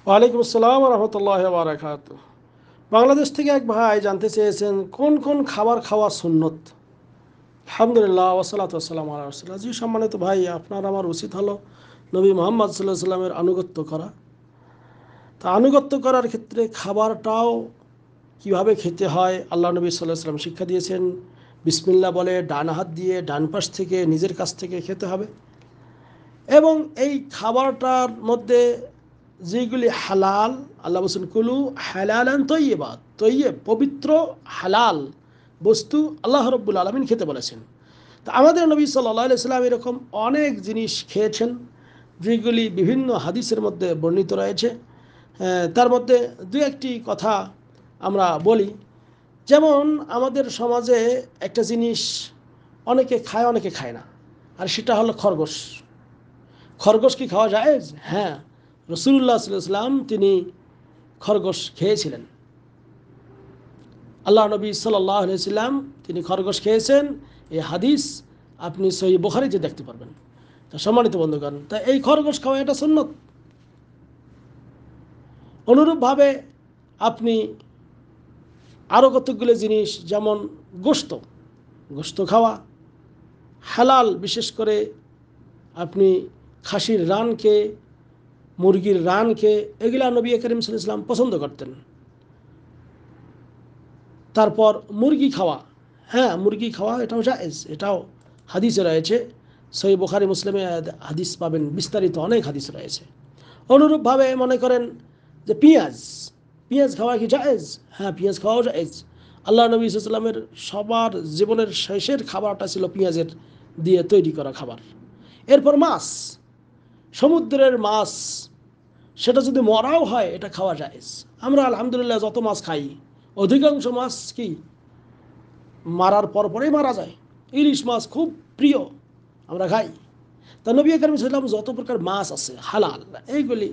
ওয়ালাইকুম আসসালাম রহমতুল্লাহ বারাকাত। বাংলাদেশ থেকে এক ভাই জানতে চেয়েছেন কোন কোন খাবার খাওয়া সুন্নত। আলহামদুলিল্লাহ ওসালাত আসসালাম আল্লাহ রসুল্লাহ। জি সম্মানিত ভাই, আপনার আমার উচিত হলো নবী মোহাম্মদ সাল্লাহ সাল্লামের আনুগত্য করা। তা আনুগত্য করার ক্ষেত্রে খাবারটাও কিভাবে খেতে হয় আল্লাহ নবী সাল্লাহ সাল্লাম শিক্ষা দিয়েছেন। বিসমিল্লাহ বলে ডান হাত দিয়ে ডান পাশ থেকে নিজের কাছ থেকে খেতে হবে, এবং এই খাবারটার মধ্যে যেগুলি হালাল, আল্লাহ বলছেন কুলু হালালান তৈয়বাত, তৈয়ব পবিত্র হালাল বস্তু আল্লাহ রব্বুল আলমিন খেতে বলেছেন। তা আমাদের নবী সাল্লাল্লাহু আলাইহি সাল্লাম এরকম অনেক জিনিস খেয়েছেন যেগুলি বিভিন্ন হাদিসের মধ্যে বর্ণিত রয়েছে। তার মধ্যে দু একটি কথা আমরা বলি। যেমন আমাদের সমাজে একটা জিনিস অনেকে খায় অনেকে খায় না, আর সেটা হলো খরগোশ। খরগোশ কি খাওয়া যায়? হ্যাঁ, রসুল্লাহ সাল্লাম তিনি খরগোশ খেয়েছিলেন। আল্লাহ নবী সাল্লাহ সাল্লাম তিনি খরগোশ খেয়েছেন। এই হাদিস আপনি সহিহ বুখারীতে দেখতে পারবেন। তা সম্মানিত বন্ধুগণ, তা এই খরগোশ খাওয়া এটা সুন্নত। অনুরূপভাবে আপনি আরও কতগুলো জিনিস, যেমন গোশত, গোশত খাওয়া হালাল। বিশেষ করে আপনি খাসির রানকে, মুরগির রানকে, এগুলা নবী করিম সাল্লাল্লাহু আলাইহি ওয়াসাল্লাম পছন্দ করতেন। তারপর মুরগি খাওয়া, হ্যাঁ মুরগি খাওয়া এটাও জায়েজ, এটাও হাদিসে রয়েছে। সহিহ বুখারী মুসলিমে হাদিস পাবেন, বিস্তারিত অনেক হাদিস রয়েছে। অনুরূপভাবে মনে করেন যে পেঁয়াজ, পেঁয়াজ খাওয়া কি জায়েজ? হ্যাঁ, পেঁয়াজ খাওয়াও জায়েজ। আল্লাহ নবী সাল্লাল্লাহু আলাইহি ওয়াসাল্লামের সবার জীবনের শেষের খাবারটা ছিল পেঁয়াজের দিয়ে তৈরি করা খাবার। এরপর মাছ, সমুদ্রের মাছ, সেটা যদি মরাও হয় এটা খাওয়া জায়েজ। আমরা আলহামদুলিল্লাহ যত মাছ খাই, অধিকাংশ মাছ কি মারার পরেই মারা যায়। ইলিশ মাছ খুব প্রিয়, আমরা খাই। তা নবী করিম সাল্লাম যত প্রকার মাছ আছে হালাল, এইগুলি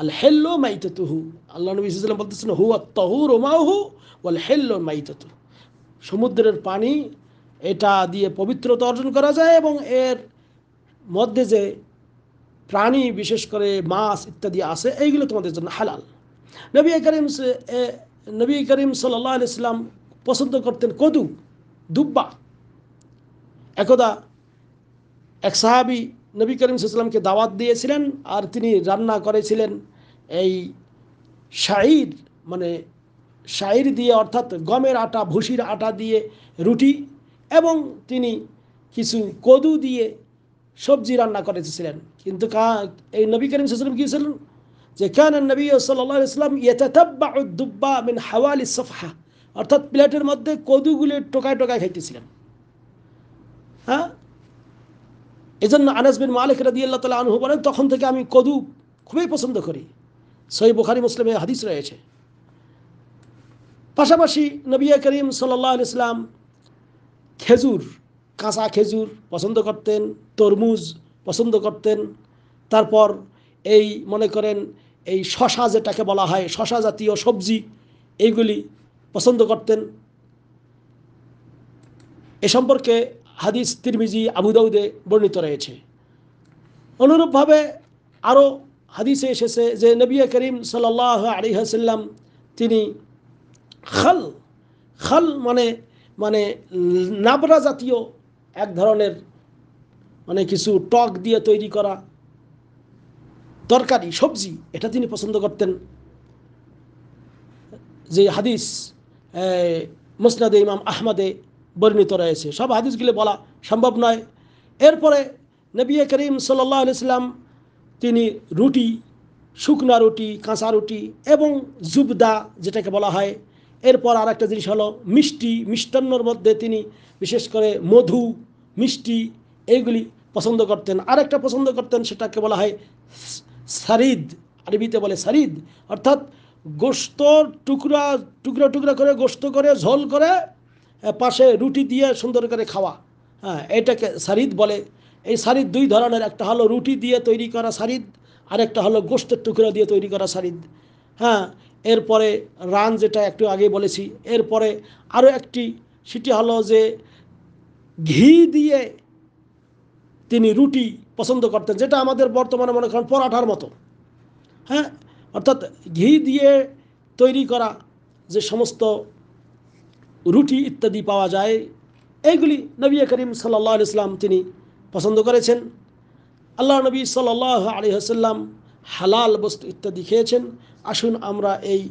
আল হেল্লো মাইতাতুহু, আল্লাহ নবী সাল্লাম বলতেছেন হুয়া তহুর ওমাহু ওয়াল হেল্লো মাইতাতু, সমুদ্রের পানি এটা দিয়ে পবিত্রতা অর্জন করা যায়, এবং এর মধ্যে যে প্রাণী বিশেষ করে মাছ ইত্যাদি আছে এইগুলো তোমাদের জন্য হালাল। নবী করিম নবী করিম সাল্লাল্লাহু আলাইহি সাল্লাম পছন্দ করতেন কদু, দুব্বা। একদা এক সাহাবী নবী করিম সাল্লাল্লাহু আলাইহি সাল্লামকে দাওয়াত দিয়েছিলেন, আর তিনি রান্না করেছিলেন এই শাইর, মানে শাইর দিয়ে, অর্থাৎ গমের আটা, ভুসির আটা দিয়ে রুটি, এবং তিনি কিছু কদু দিয়ে সবজি রান্না করেছিলেন। কিন্তু এই নবী করিম সাল্লাল্লাহু আলাইহি সাল্লাম কী ছিলেন যে কান নবী সাল্লাল্লাহু আলাইহি ওয়াসাল্লাম ইয়াতাতাব্বাউ দুব্বা মিন হাওয়ালি সফহা, অর্থাৎ প্লেটের মধ্যে কদুগুলো টোকায় টোকায় খাইতেছিলেন। হ্যাঁ, এই জন্য আনাস বিন মালিক রাদিয়াল্লাহু তাআলা আনহু বলেন, তখন থেকে আমি কদু খুবই পছন্দ করি। সহিহ বুখারী মুসলিমে হাদিস রয়েছে। পাশাপাশি নবী করিম সাল্লাল্লাহু আলাইহি ওয়াসাল্লাম খেজুর, কাঁচা খেজুর পছন্দ করতেন, তরমুজ পছন্দ করতেন। তারপর এই মনে করেন এই শশা, যেটাকে বলা হয় শশা জাতীয় সবজি, এইগুলি পছন্দ করতেন। এ সম্পর্কে হাদিস তিরমিজি, আবু দাউদে বর্ণিত রয়েছে। অনুরূপভাবে আরও হাদিসে এসেছে যে নবী করিম সাল্লাল্লাহু আলাইহি ওয়াসাল্লাম তিনি খাল, খাল মানে মানে নাবরা জাতীয় এক ধরনের, মানে কিছু টক দিয়ে তৈরি করা তরকারি সবজি, এটা তিনি পছন্দ করতেন। যে হাদিস মুসনাদে ইমাম আহমদে বর্ণিত রয়েছে। সব হাদিসগুলো বলা সম্ভব নয়। এরপরে নবী করিম সাল্লাল্লাহু আলাইহি ওয়াসাল্লাম তিনি রুটি, শুকনা রুটি, কাঁচা রুটি এবং জুবদা যেটাকে বলা হয়, এরপর আর একটা জিনিস হলো মিষ্টি, মিষ্টান্নর মধ্যে তিনি বিশেষ করে মধু, মিষ্টি, এইগুলি পছন্দ করতেন। আরেকটা পছন্দ করতেন, সেটাকে বলা হয় সারিদ, আরবিতে বলে সারিদ, অর্থাৎ গোশত টুকরা টুকরা টুকরা করে গোশত করে ঝোল করে পাশে রুটি দিয়ে সুন্দর করে খাওয়া। হ্যাঁ, এটাকে সারিদ বলে। এই সারিদ দুই ধরনের, একটা হলো রুটি দিয়ে তৈরি করা সারিদ, আরেকটা হলো গোশতের টুকরা দিয়ে তৈরি করা সারিদ। হ্যাঁ, এরপরে রান, যেটা একটু আগে বলেছি। এরপরে আরও একটি, সেটি হলো যে ঘি দিয়ে তিনি রুটি পছন্দ করতেন, যেটা আমাদের বর্তমানে মনে করেন পরাঠার মতো। হ্যাঁ, অর্থাৎ ঘি দিয়ে তৈরি করা যে সমস্ত রুটি ইত্যাদি পাওয়া যায়, এইগুলি নবী করিম সাল্লাল্লাহু আলাইহি ওয়াসাল্লাম তিনি পছন্দ করেছেন। আল্লাহ নবী সাল্লাল্লাহু আলাইহি ওয়াসাল্লাম হালাল বস্তু ইত্যাদি খেয়েছেন। আসুন আমরা এই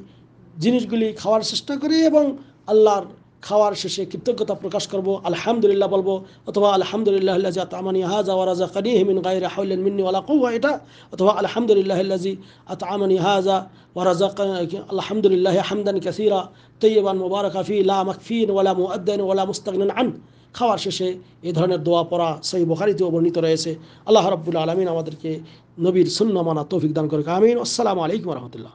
জিনিসগুলি খাওয়ার চেষ্টা করি এবং আল্লাহর খাওয়ার শেষে কৃতজ্ঞতা প্রকাশ করব, আলহামদুলিল্লাহ বলবো, অথবা আলহামদুলিল্লাহ আল্লাযী আত'আমানি হাযা ওয়া রাযাকানিহি মিন গায়রি হাওলিন মিন্নি ওয়ালা কুওয়া, এটা, অথবা আলহামদুলিল্লাহ আল্লাযী আত'আমানি হাযা ওয়া রাযাকানি, আলহামদুলিল্লাহ হামদান কাসীরা তাইয়িবান মুবারাকা ফি লা মাকফিন ওয়ালা মুআদ্দান ওয়ালা মুস্তাগনান আন। খাওয়ার শেষে এই ধরনের দোয়া পড়া সহিহ বুখারীতেও বর্ণিত রয়েছে। আল্লাহ রাব্বুল আলামিন আমাদেরকে নবীর সুন্নাহ মানা তৌফিক দান করুক, আমিন। আসসালামু আলাইকুম ওয়া রাহমাতুল্লাহ।